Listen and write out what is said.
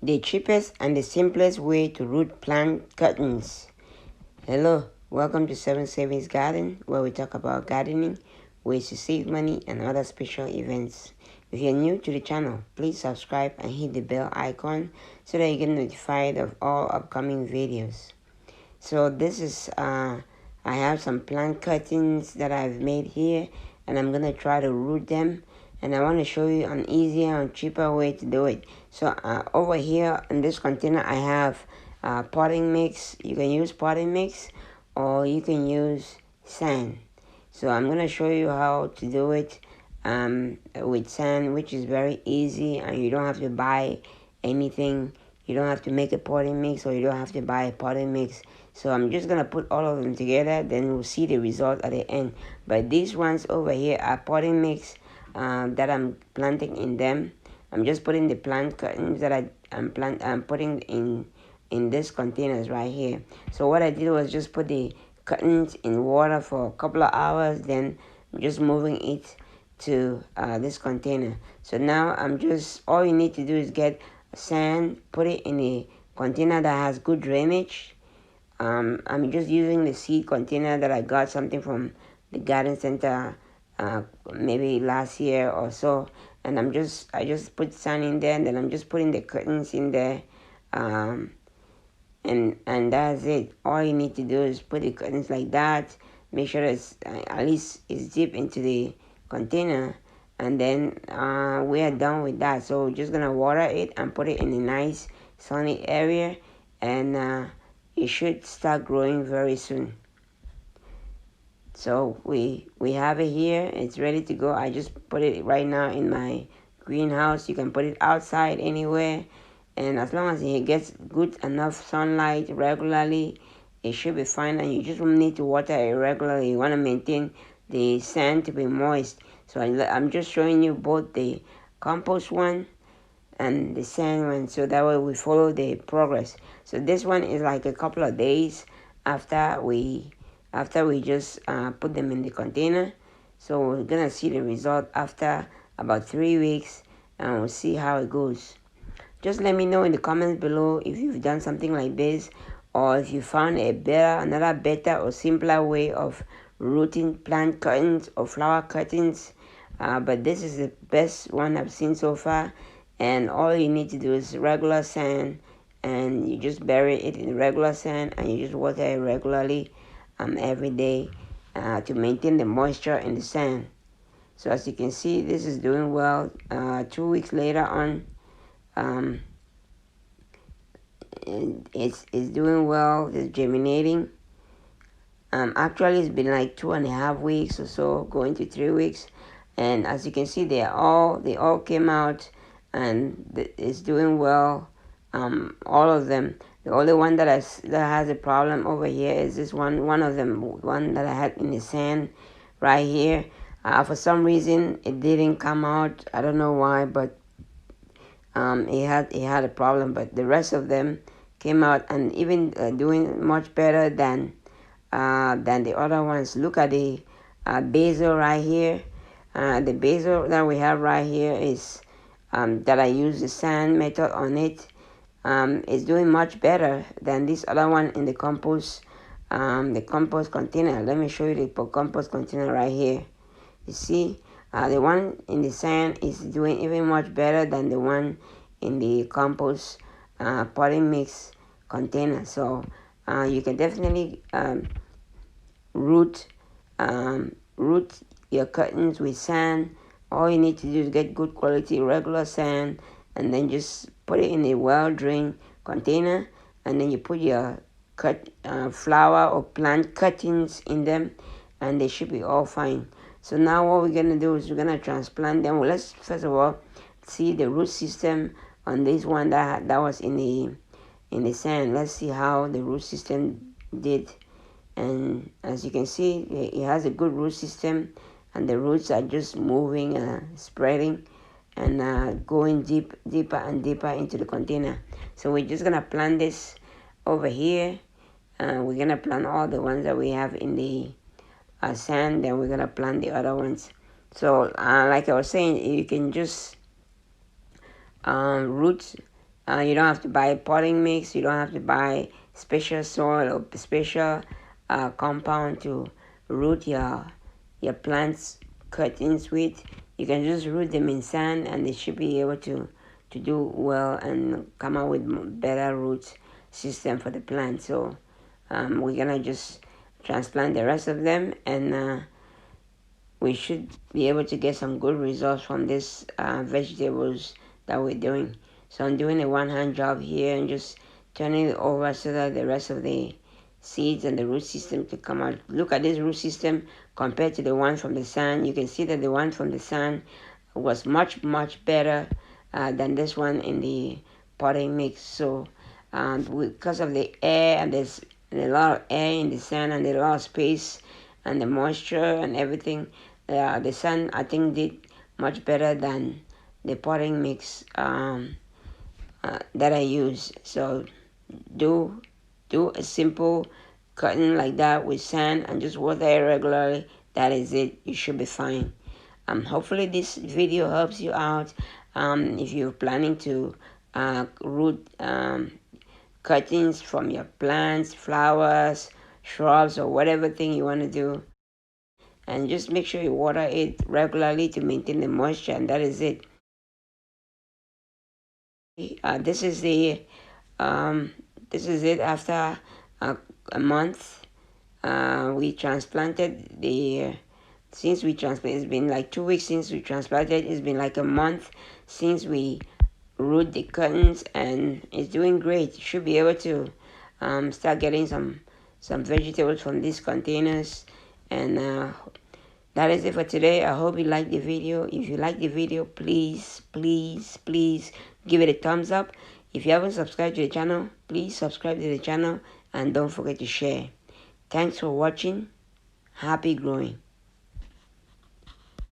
The cheapest and the simplest way to root plant cuttings. Hello, welcome to 7 Savings Garden, where we talk about gardening, ways to save money, and other special events. If you're new to the channel, please subscribe and hit the bell icon so that you get notified of all upcoming videos. So this is, I have some plant cuttings that I've made here, and I'm gonna try to root them. And I want to show you an easier and cheaper way to do it. So over here in this container, I have potting mix. You can use potting mix, or you can use sand. So I'm gonna show you how to do it with sand, which is very easy, and you don't have to buy anything. You don't have to make a potting mix, or you don't have to buy a potting mix. So I'm just gonna put all of them together, then we'll see the result at the end. But these ones over here are potting mix that I'm planting in them. I'm just putting the plant cuttings that I'm putting in these containers right here. So what I did was just put the cuttings in water for a couple of hours, then I'm just moving it to this container. So now all you need to do is get sand, put it in a container that has good drainage. I'm just using the seed container that I got something from the garden center maybe last year or so, and I just put sand in there, and then I'm just putting the curtains in there, and that's it. All you need to do is put the curtains like that, make sure it's at least it's deep into the container, and then we are done with that. So we're just gonna water it and put it in a nice sunny area, and it should start growing very soon. So we have it here. It's ready to go. I just put it right now in my greenhouse. You can put it outside anywhere, and as long as it gets good enough sunlight regularly, it should be fine. And you just need to water it regularly. You want to maintain the sand to be moist. So I'm just showing you both the compost one and the sand one, so that way we follow the progress. So this one is like a couple of days after we just put them in the container. So we're gonna see the result after about 3 weeks, and we'll see how it goes. Just let me know in the comments below if you've done something like this, or if you found another better or simpler way of rooting plant cuttings or flower cuttings. But this is the best one I've seen so far, and all you need to do is regular sand, and you just bury it in regular sand, and you just water it regularly every day to maintain the moisture in the sand. So as you can see, this is doing well. 2 weeks later on, it's doing well. It's germinating. Actually, it's been like 2.5 weeks or so, going to 3 weeks, and as you can see, they all came out, and it's doing well. All of them. The only one that has a problem over here is this one of them, one that I had in the sand right here. For some reason, it didn't come out. I don't know why, but it had a problem. But the rest of them came out, and even doing much better than the other ones. Look at the basil right here. The basil that we have right here is that I use the sand method on it. It's doing much better than this other one in the compost container. Let me show you the compost container right here. You see, the one in the sand is doing even much better than the one in the compost potting mix container. So you can definitely root your cuttings with sand. All you need to do is get good quality regular sand, and then just put it in a well-drained container, and then you put your flower or plant cuttings in them, and they should be all fine. So now what we're gonna do is we're gonna transplant them. Well, let's first of all see the root system on this one that was in the sand. Let's see how the root system did. And as you can see, it has a good root system, and the roots are just moving, spreading, and going deeper and deeper into the container. So we're just gonna plant this over here. We're gonna plant all the ones that we have in the sand, then we're gonna plant the other ones. So like I was saying, you can just root You don't have to buy potting mix. You don't have to buy special soil or special compound to root your plants cuttings with. You can just root them in sand, and they should be able to do well and come out with better root system for the plant. So we're gonna just transplant the rest of them, and we should be able to get some good results from these vegetables that we're doing. So I'm doing a one-hand job here and just turning it over so that the rest of the seeds and the root system to come out. Look at this root system compared to the one from the sun. You can see that the one from the sun was much better than this one in the potting mix. So because of the air, and there's a lot of air in the sun and a lot of space and the moisture and everything, the sun I think did much better than the potting mix that I use. So do a simple cutting like that with sand and just water it regularly. That is it. You should be fine. Hopefully this video helps you out. If you're planning to root cuttings from your plants, flowers, shrubs, or whatever thing you want to do, and just make sure you water it regularly to maintain the moisture, and that is it. This is the this is it after a month. We transplanted the since we transplanted. It's been like 2 weeks since we transplanted. It's been like a month since we root the cuttings, and it's doing great. You should be able to start getting some vegetables from these containers, and that is it for today. I hope you liked the video. If you like the video, please give it a thumbs up. If you haven't subscribed to the channel, please subscribe to the channel, and don't forget to share. Thanks for watching. Happy growing.